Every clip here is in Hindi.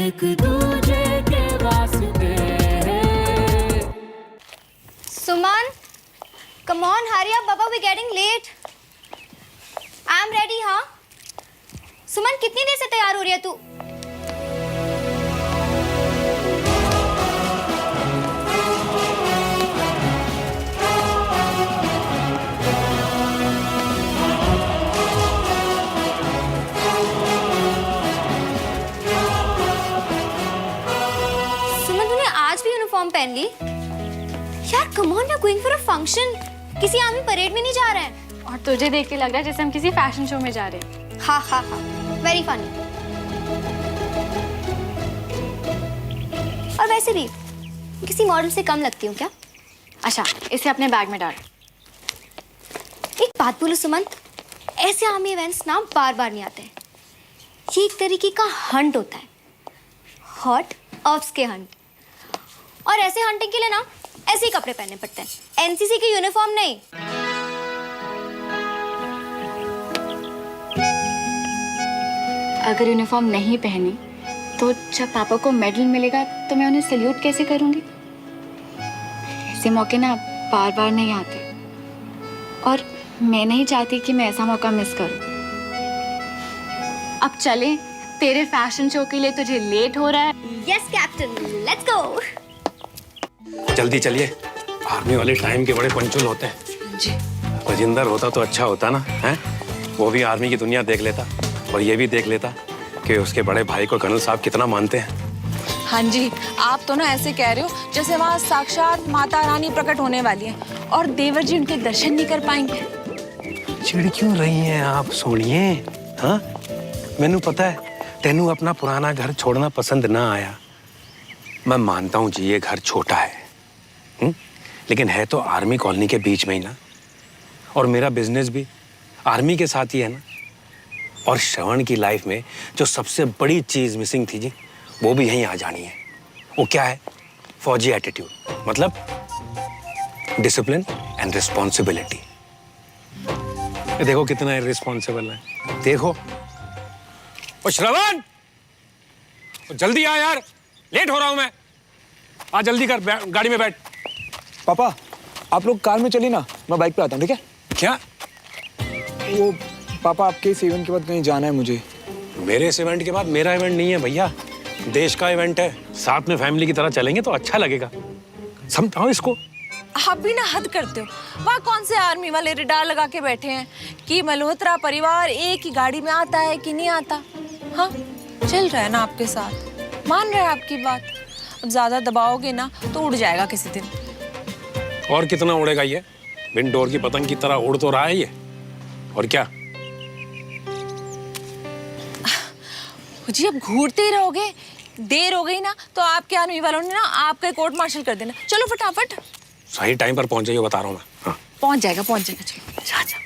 एक दूजे के वास्ते। सुमन, come on, hurry up, Baba, we're getting late. I'm ready, हाँ? सुमन, कितनी देर से तैयार हो रही है तू? सुमन, तूने आज भी यूनिफॉर्म पहन ली? यार, come on, we're going for a function. किसी आर्मी परेड में नहीं जा रहे हैं। और तुझे देख के लग रहा है जैसे हम किसी फैशन शो में जा रहे हैं। हाँ हाँ हाँ, वेरी फनी। और वैसे भी किसी मॉडल से कम लगती हूँ क्या? अच्छा, इसे अपने बैग में डाल। एक बात बोलो सुमन, ऐसे आर्मी इवेंट्स ना बार बार नहीं आते। ये एक तरीके का हंट होता है, हॉट ऑफ्स के हंट। और ऐसे हंटिंग के लिए ना ऐसे ही कपड़े पहनने पड़ते हैं, एनसीसी की यूनिफॉर्म नहीं। अगर यूनिफॉर्म नहीं पहनी तो जब पापा को मेडल मिलेगा तो मैं उन्हें सैल्यूट कैसे करूंगी? ऐसे मौके ना बार बार नहीं आते और मैं नहीं चाहती कि मैं ऐसा मौका मिस करूं। अब चलें, तेरे फैशन शो के लिए तुझे लेट हो रहा है। Yes captain, let's go. जल्दी चलिए, आर्मी वाले टाइम के बड़े पंचुअल होते हैं जी। राजिंदर होता तो अच्छा होता ना, हैं? वो भी आर्मी की दुनिया देख लेता और ये भी देख लेता कि उसके बड़े भाई को कर्नल साहब कितना मानते हैं। हाँ जी, आप तो ना ऐसे कह रहे हो जैसे वहाँ साक्षात माता रानी प्रकट होने वाली है और देवर जी उनके दर्शन नहीं कर पाएंगे। चिढ़ क्यों रही हैं आप सोनिए? हाँ, मैनू पता है तेनू अपना पुराना घर छोड़ना पसंद ना आया। मैं मानता हूँ जी ये घर छोटा है, लेकिन है तो आर्मी कॉलोनी के बीच में ही ना, और मेरा बिजनेस भी आर्मी के साथ ही है ना। और श्रवण की लाइफ में जो सबसे बड़ी चीज मिसिंग थी जी, वो भी यहीं आ जानी है। वो क्या है? फौजी एटीट्यूड, मतलब डिसिप्लिन एंड रिस्पॉन्सिबिलिटी। देखो कितना इररिस्पॉन्सिबल है, देखो। ओ श्रवण, जल्दी आ यार, लेट हो रहा हूं मैं। आ जल्दी कर, गाड़ी में बैठ। पापा, आप लोग कार में चलिए ना, मैं बाइक पे आता हूँ, ठीक है? क्या? वो पापा, आपके इस इवेंट के बाद कहीं जाना है मुझे। मेरे इस इवेंट के बाद? मेरा इवेंट नहीं है भैया, देश का इवेंट है। साथ में फैमिली की तरह चलेंगे तो अच्छा लगेगा, समझाओ इसको। आप भी ना हद करते हो। वहाँ कौन से आर्मी वाले रिडार लगा के बैठे हैं कि मल्होत्रा परिवार एक ही गाड़ी में आता है कि नहीं आता? हाँ, चल रहा है ना आपके साथ, मान रहा है आपकी बात। अब ज्यादा दबाओगे ना तो उड़ जाएगा किसी दिन। और कितना उड़ेगा ये? बिन डोर की पतंग की तरह उड़ तो रहा है ये, और क्या? जी, अब घूरते ही रहोगे, देर हो गई ना तो आपके आर्मी वालों ने ना आपका कोर्ट मार्शल कर देना। चलो फटाफट। सही टाइम पर पहुंच जाइए, बता रहा हूँ मैं। हाँ। पहुंच जाएगा, पहुंच जाएगा। चलो जा जा।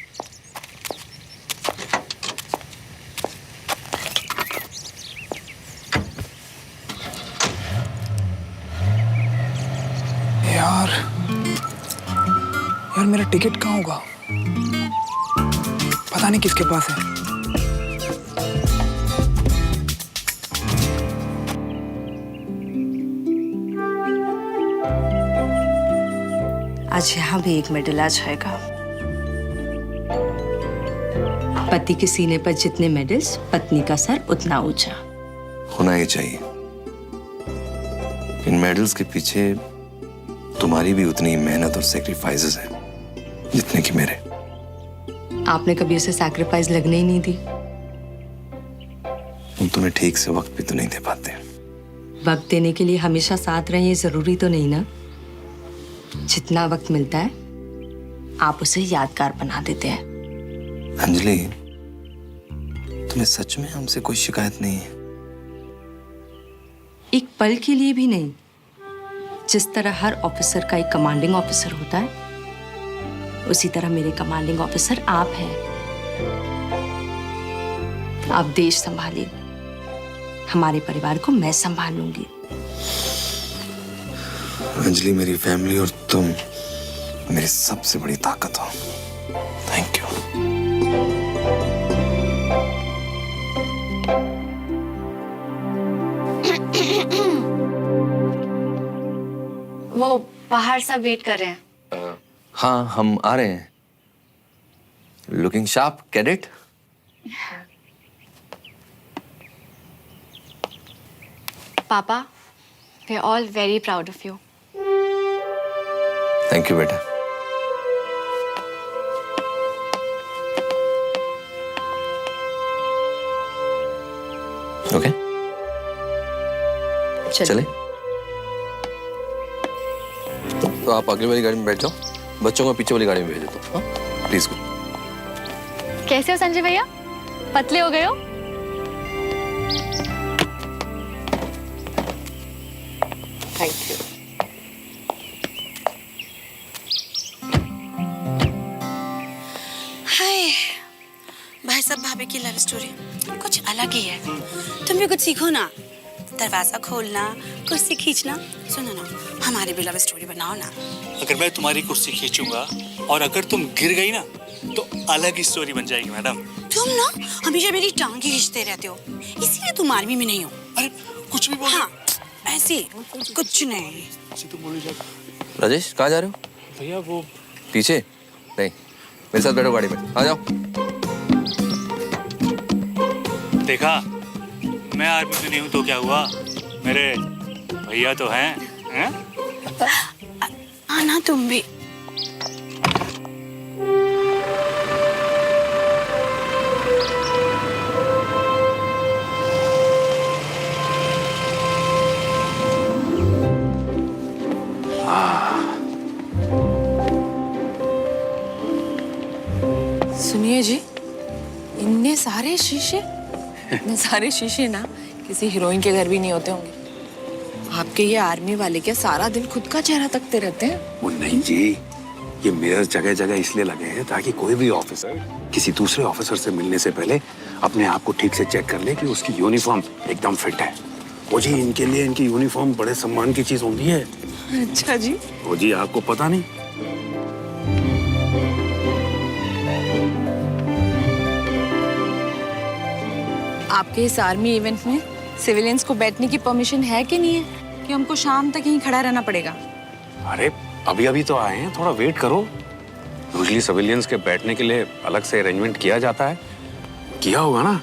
यार मेरा टिकट कहाँ होगा? पता नहीं किसके पास है। आज यहाँ भी एक मेडल आ जाएगा। पति के सीने पर जितने मेडल्स, पत्नी का सर उतना ऊंचा होना ही चाहिए। इन मेडल्स के पीछे तुम्हारी भी उतनी मेहनत और सैक्रिफाइसेस है जितने कि मेरे। आपने कभी उसे सैक्रिफाइस लगने ही नहीं दी। हम तुम्हें ठीक से वक्त भी तो नहीं दे पाते। वक्त देने के लिए हमेशा साथ रहें ये जरूरी तो नहीं ना। जितना वक्त मिलता है आप उसे यादगार बना देते हैं। अंजलि, तुम्हें सच में हमसे कोई शिकायत नहीं है? एक पल के लिए भी नहीं। जिस तरह हर ऑफिसर का एक कमांडिंग ऑफिसर होता है, उसी तरह मेरे कमांडिंग ऑफिसर आप हैं। आप देश संभालिए, हमारे परिवार को मैं संभालूंगी। अंजलि, मेरी फैमिली और तुम मेरी सबसे बड़ी ताकत हो। Thank you. वो बाहर सब वेट कर रहे हैं। हाँ हम आ रहे हैं। Looking sharp cadet. पापा, we are all very proud of you. Thank you बेटा। ओके चले। तो आप अगली वाली गाड़ी में बैठ जाओ, बच्चों को पीछे वाली गाड़ी में भेज दो। प्लीज। कैसे हो संजय भैया? पतले हो गए हो? Thank you. हाय भाई साहब, भाभी की लव स्टोरी कुछ अलग ही है। तुम भी कुछ सीखो ना, दरवाजा खोलना, कुर्सी खींचना। सुनो ना, हमारी भी लव स्टोरी बनाओ ना। अगर मैं तुम्हारी कुर्सी खींचूंगा और अगर तुम गिर गई ना तो अलग ही स्टोरी बन जाएगी मैडम। तुम ना हमेशा मेरी टांग ही खींचते रहते हो, इसीलिए तुम आर्मी में नहीं हो। अरे कुछ भी बोल। हाँ ऐसे कुछ नहीं। राजेश कहाँ जा रहे हो? भैया वो पीछे नहीं, मेरे साथ बैठो गाड़ी में, आ जाओ। देखा, मैं आर्मी में नहीं हूँ तो क्या हुआ, मेरे भैया तो हैं। आना तुम भी। सुनिए जी, इतने सारे शीशे, इतने सारे शीशे ना किसी हीरोइन के घर भी नहीं होते होंगे। आपके ये आर्मी वाले क्या सारा दिन खुद का चेहरा तकते रहते हैं? वो नहीं जी, ये मिरर जगह जगह इसलिए लगे हैं ताकि कोई भी ऑफिसर किसी दूसरे ऑफिसर से मिलने से पहले अपने आप को ठीक से चेक कर ले कि उसकी यूनिफॉर्म एकदम फिट है। वो जी, इनके लिए इनकी यूनिफॉर्म बड़े सम्मान की चीज होती है। अच्छा जी। वो जी, आपको पता नहीं? आपके इस आर्मी इवेंट में सिविलियंस को बैठने की परमिशन है कि नहीं है, कि हमको शाम तक यहीं खड़ा रहना पड़ेगा? अरे अभी अभी तो आए हैं, थोड़ा वेट करो। यूजुअली सिविलियंस के बैठने के लिए अलग से अरेंजमेंट किया जाता है, किया होगा ना?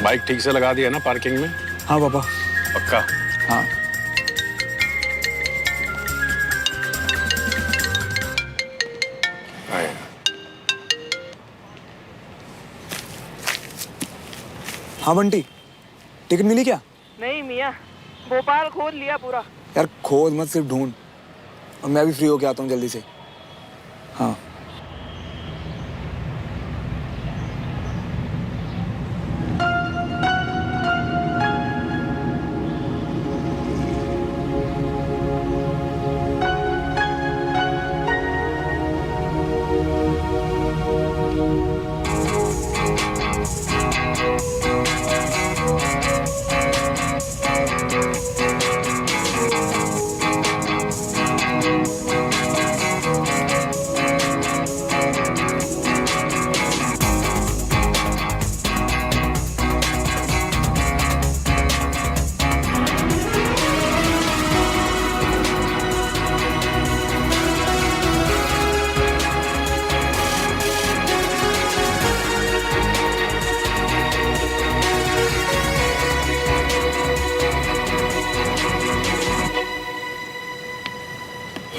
बाइक ठीक से लगा दिया ना पार्किंग में? हाँ पापा। पक्का? हाँ। आया। हाँ बंटी, टिकट मिली क्या? नहीं मियाँ, भोपाल खोद लिया पूरा। यार खोद मत, सिर्फ ढूंढ। और मैं भी फ्री होके आता हूँ जल्दी से। हाँ।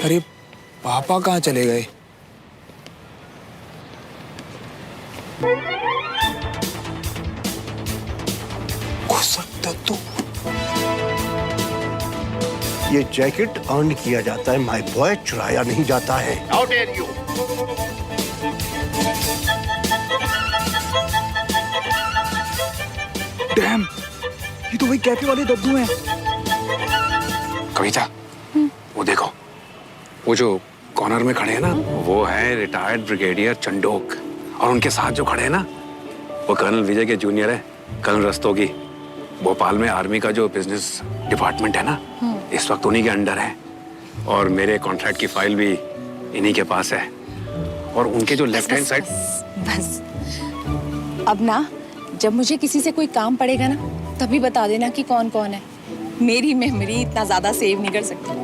अरे पापा कहाँ चले गए? तो ये जैकेट अर्न किया जाता है माय बॉय, चुराया नहीं जाता है। How dare you! डैम, ये तो वही कैफे वाले दद्दू हैं। कविता, वो देखो, वो जो कॉर्नर में खड़े हैं ना, वो है रिटायर्ड ब्रिगेडियर चंडोक। और उनके साथ जो खड़े हैं ना, वो कर्नल विजय के जूनियर है, कर्नल रस्तोगी। भोपाल में आर्मी का जो बिजनेस डिपार्टमेंट है ना, इस वक्त उन्हीं के अंडर है और मेरे कॉन्ट्रैक्ट की फाइल भी इन्हीं के पास है और उनके जो लेफ्ट हैंड साइड। बस अब ना जब मुझे किसी से कोई काम पड़ेगा ना तभी बता देना कि कौन कौन है। मेरी मेमोरी इतना ज्यादा सेव नहीं कर सकती।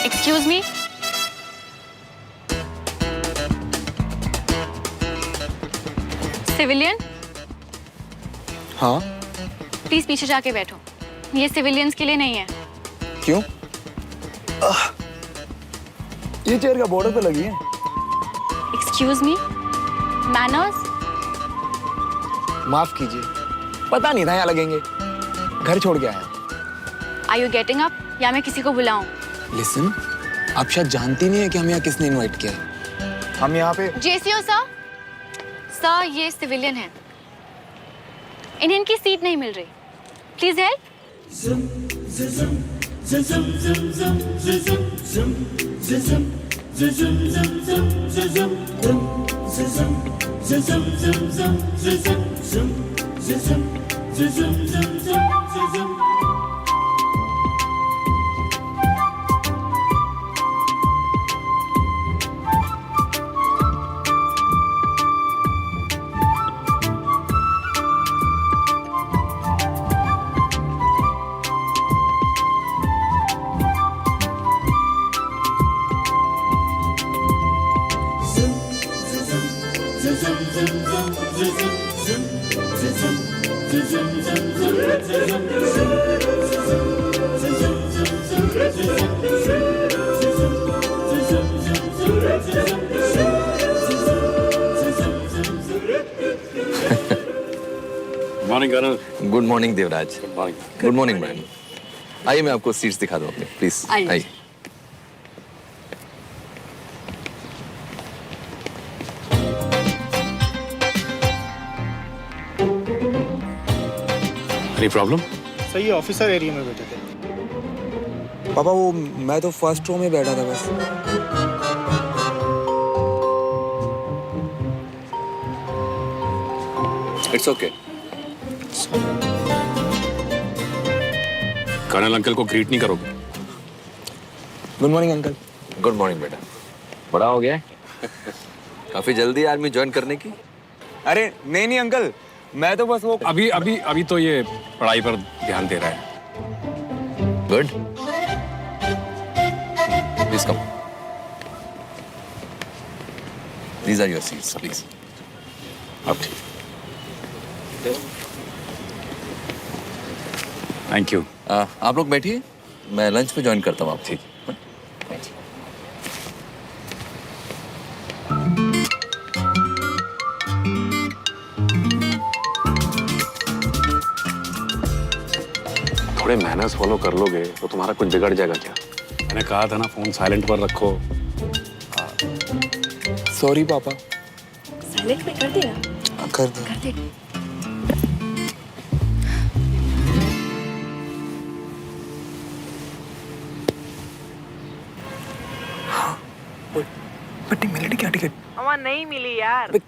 एक्सक्यूज मी, सिविलियन हाँ प्लीज पीछे जाके बैठो। ये सिविलियंस के लिए नहीं है। क्यों? ये चेयर का बॉर्डर पे लगी है। Excuse me, manners. माफ कीजिए, पता नहीं था यहाँ लगेंगे। घर छोड़ के आया। आर यू गेटिंग अप या मैं किसी को बुलाऊं? लिसन, आप शायद जानती नहीं है कि हमें यहाँ किसने इनवाइट किया है। हम यहाँ पे जेसीओ सर। सर ये सिविलियन है, इन्हें इनकी सीट नहीं मिल रही। Please help. Morning colonel. Good morning Devraj. Good morning ma'am. आइए मैं आपको सीट्स दिखा दूँ अपनी, प्लीज आइए। Any problem? सही है, ऑफिसर एरिया में बैठे थे। पापा वो मैं तो फर्स्ट रो में बैठा था बस। It's okay. कर्नल अंकल को ग्रीट नहीं करोगे? Good morning uncle. Good morning बेटा। बड़ा हो गया है? काफी जल्दी आर्मी ज्वाइन करने की? अरे नहीं नहीं अंकल, मैं तो बस वो अभी तो ये पढ़ाई पर ध्यान दे रहा है। Good. Please come. These are your seats, please. अब ठीक। Thank you. आप लोग बैठिए, मैं लंच पे ज्वाइन करता हूँ आप। ठीक। थोड़े मैनर्स फॉलो कर लोगे तो तुम्हारा कुछ बिगड़ जाएगा क्या? मैंने कहा था ना फोन साइलेंट पर रखो। सॉरी पापा। साइलेंट में कर देना। कर दे। कर दे। बट्टी मेलेडी क्या टिकट? हमारा नहीं मिली यार।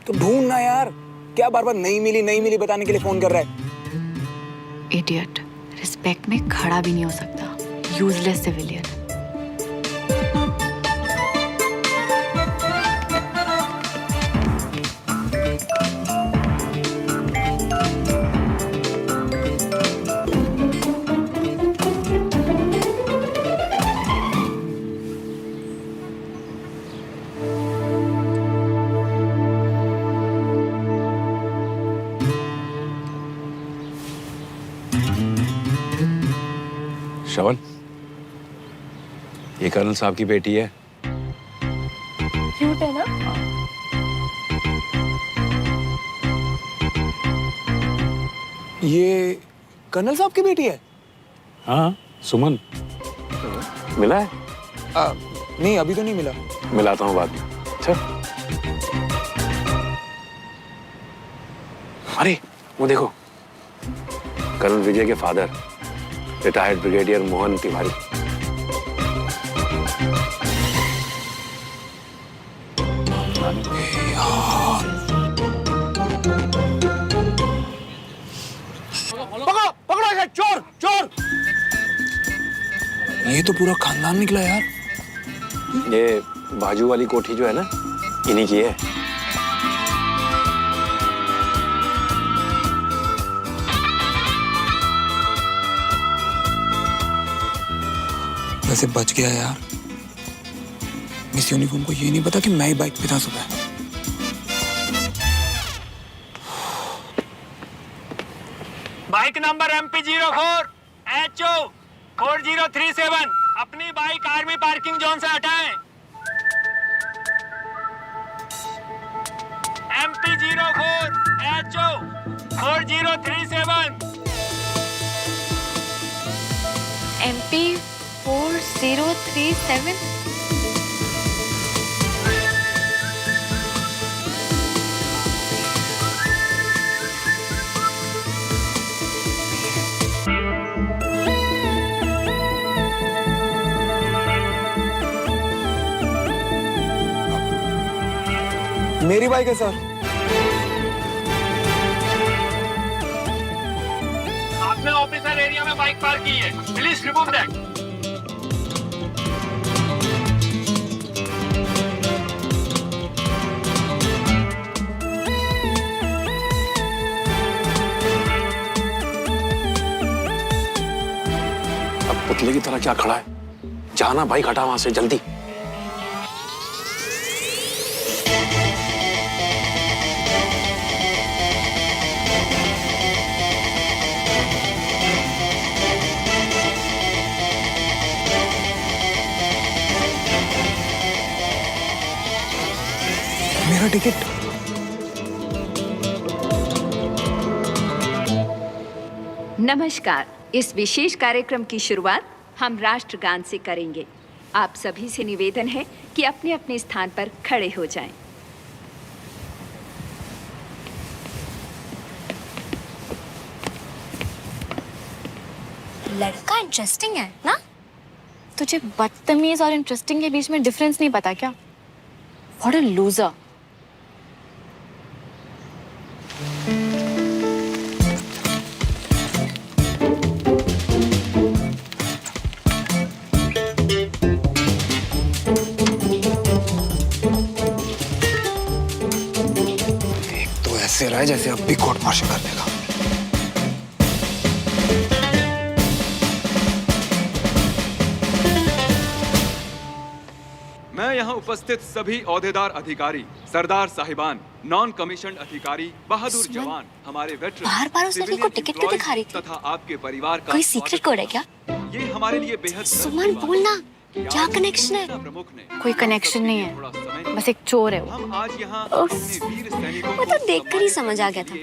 तो ढूंढ ना यार, क्या बार बार नहीं मिली बताने के लिए फोन कर रहा है? इडियट, रिस्पेक्ट में खड़ा भी नहीं हो सकता। Useless civilian. श्रवण, ये कर्नल साहब की बेटी है। क्यूट है ना? ये कर्नल साहब की बेटी है? हाँ, सुमन। मिला है? नहीं अभी तो नहीं मिला। मिलाता हूँ बाद में। चल। अरे वो देखो, कर्नल विजय के father retired brigadier Mohan Tiwari. पकड़ो पकड़ो इसे, चोर चोर। ये तो पूरा खानदान निकला यार। ये बाजू वाली कोठी जो है ना, इन्हीं की है। वैसे बच गया यार। मिस यूनिफॉर्म को ये नहीं पता कि मैं ही बाइक पे था सुबह। बाइक नंबर MP04 HO 4037 अपनी बाइक आर्मी पार्किंग जोन से हटाएं। MP04 HO 4037 MP 4037। मेरी बाइक है सर। आपने ऑफिसर एरिया में बाइक पार्क की है, प्लीज रिमूव दैट। अब पुतले की तरह क्या खड़ा है? जाना बाइक हटा वहां से जल्दी। मेरा टिकट। नमस्कार। इस विशेष कार्यक्रम की शुरुआत हम राष्ट्रगान से करेंगे। आप सभी से निवेदन है कि अपने अपने स्थान पर खड़े हो जाएं। लड़का इंटरेस्टिंग है ना? तुझे बदतमीज और इंटरेस्टिंग के बीच में डिफरेंस नहीं पता क्या? What a loser. ऐसे रहा है जैसे अब भी कोर्ट मार्शल कर देगा। मैं यहाँ उपस्थित सभी ओहदेदार अधिकारी, सरदार साहिबान, नॉन कमीशन अधिकारी, बहादुर जवान, हमारे वेटरन, बार बार उस लड़की को टिकट क्यों दिखा रही थी? तथा आपके परिवार का कोई सीक्रेट कोड है क्या? ये हमारे लिए बेहद सुमन बोलना, क्या कनेक्शन है? कोई कनेक्शन नहीं है, बस एक चोर है वो। हम आज यहाँ वो तो देखकर ही समझ आ गया था।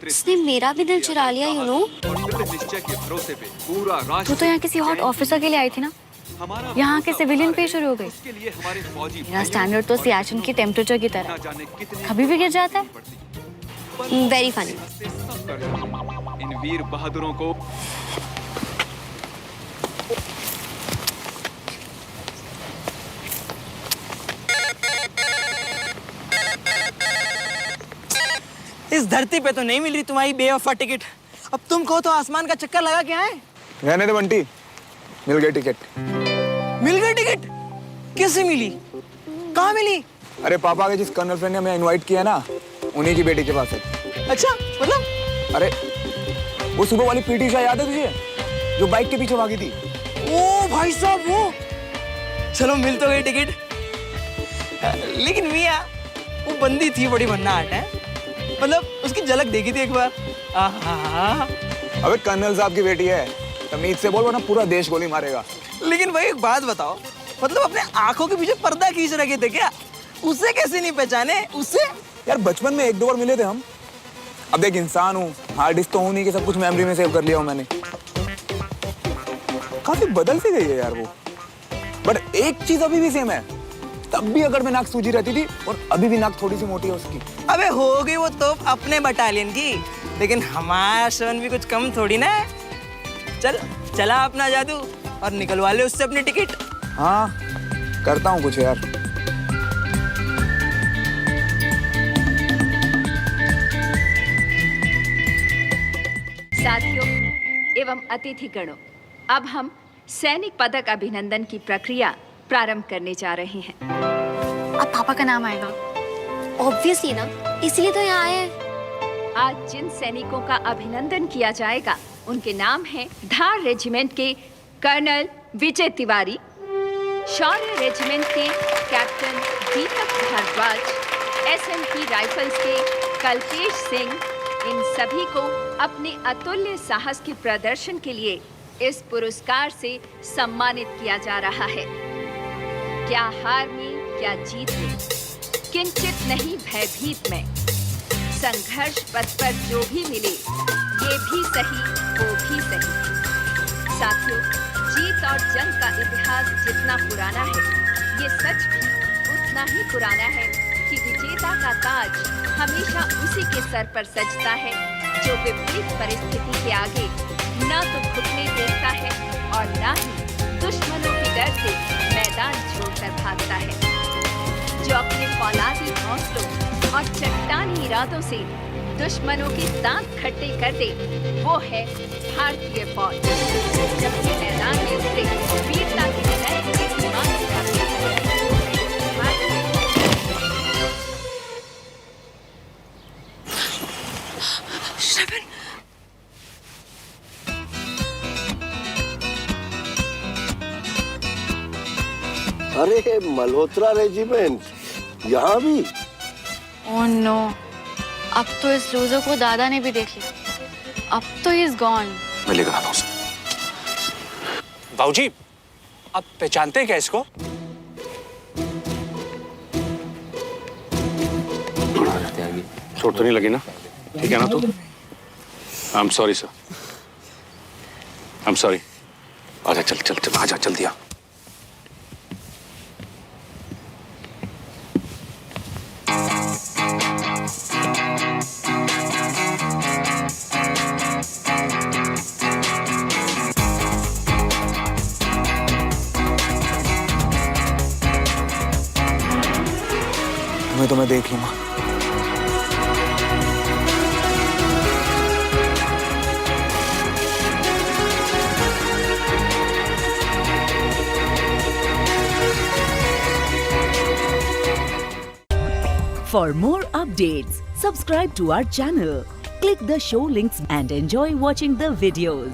उसने मेरा भी दिल चुरा लिया, यू नो। निश्चय के भरोसे पे पूरा राष्ट्र। तू तो यहाँ किसी हॉट ऑफिसर के लिए आई थी ना? यहाँ के सिविलियन पे शुरू हो गई। मेरा स्टैंडर्ड तो सियाचिन की टेम्परेचर की तरह, कभी भी गिर जाता है। Very funny. इन वीर बहादुरों को इस धरती पे तो नहीं मिल रही तुम्हारी बेवफा टिकट। अब तुम कहो तो आसमान का चक्कर लगा के आए। रहने दे बंटी, मिल गई टिकट। मिल गई टिकट? कैसे मिली? कहाँ मिली? अरे पापा के जिस कर्नल फ्रेंड ने हमें इनवाइट किया ना, उन्हीं की बेटी के पास है। अच्छा, मतलब? अरे वो सुबह वाली पीटी शाह याद है तुझे, जो बाइक के पीछे भागी थी? ओ भाई साहब, वो। चलो मिल तो गई टिकट, लेकिन मियां वो बंदी थी बड़ी भन्नाट है। मतलब उसकी झलक देखी थी एक बार। अबे कर्नल साहब की बेटी है, तमीज से बोल वरना पूरा देश गोली मारेगा। लेकिन भाई एक बात बताओ, मतलब अपने आंखों के पीछे पर्दा खींच रखे थे क्या? उससे कैसे नहीं पहचाने? उससे यार बचपन में एक दो बार मिले थे हम। अब देख इंसान हूँ, हार्ड डिस्क तो हूँ नहीं कि सब कुछ मेमोरी में सेव कर लिया हूँ मैंने। काफी बदल सी गई है यार वो। बट एक चीज अभी भी सेम है, तब भी अगर मैं नाक सूजी रहती थी और अभी भी नाक थोड़ी सी मोटी है उसकी। अबे हो गई वो तो अपने बटालियन की, लेकिन हमारा श्रवण भी कुछ कम थोड़ी ना है। चल चला अपना जादू और निकलवा ले उससे अपनी टिकट। हाँ करता हूँ कुछ यार। साथियों एवं अतिथिगणों, अब हम सैनिक पदक अभिनंदन की प्रक्रिया प्रारंभ करने जा रहे हैं। अब पापा का नाम आएगा। ऑब्वियसली ना, इसलिए तो यहाँ आए हैं। आज जिन सैनिकों का अभिनंदन किया जाएगा उनके नाम हैं धार रेजिमेंट के कर्नल विजय तिवारी, शौर्य रेजिमेंट के कैप्टन दीपक भारद्वाज, एसएमपी राइफल्स के कल्पेश सिंह। इन सभी को अपने अतुल्य साहस के प्रदर्शन के लिए इस पुरस्कार से सम्मानित किया जा रहा है। क्या हार में क्या जीत में, किंचित नहीं भयभीत में, संघर्ष पथ पर जो भी मिले ये भी सही वो भी सही। साथियों, जीत और जंग का इतिहास जितना पुराना है, ये सच भी उतना ही पुराना है कि विजेता का ताज हमेशा उसी के सर पर सजता है जो विपरीत परिस्थिति के आगे न तो घुटने टेकता है और न ही दुश्मनों के डर से मैदान छोड़कर भागता है, जो अपने फौलादी हौसलों और चट्टानी इरादों से दुश्मनों के दांत खट्टे कर दे, वो है भारतीय फौज। जबकि मैदान में उतरे वीरता के नए कीर्तिमान स्थापित है। श्रवण, अरे मल्होत्रा रेजिमेंट यहाँ भी? ओह नो, अब तो इस लूजर को दादा ने भी देख लिया। अब तो इज गॉन। मैं लेकर आता हूँ उसे। बाबूजी, आप पहचानते हैं क्या इसको? चोट तो नहीं लगी ना? ठीक है ना? तो I am sorry sir, I am sorry. आजा, चल चल चल, आजा जल्दी आ। मैं तुम्हें देख लूंगा। For more updates, subscribe to our channel, click the show links and enjoy watching the videos.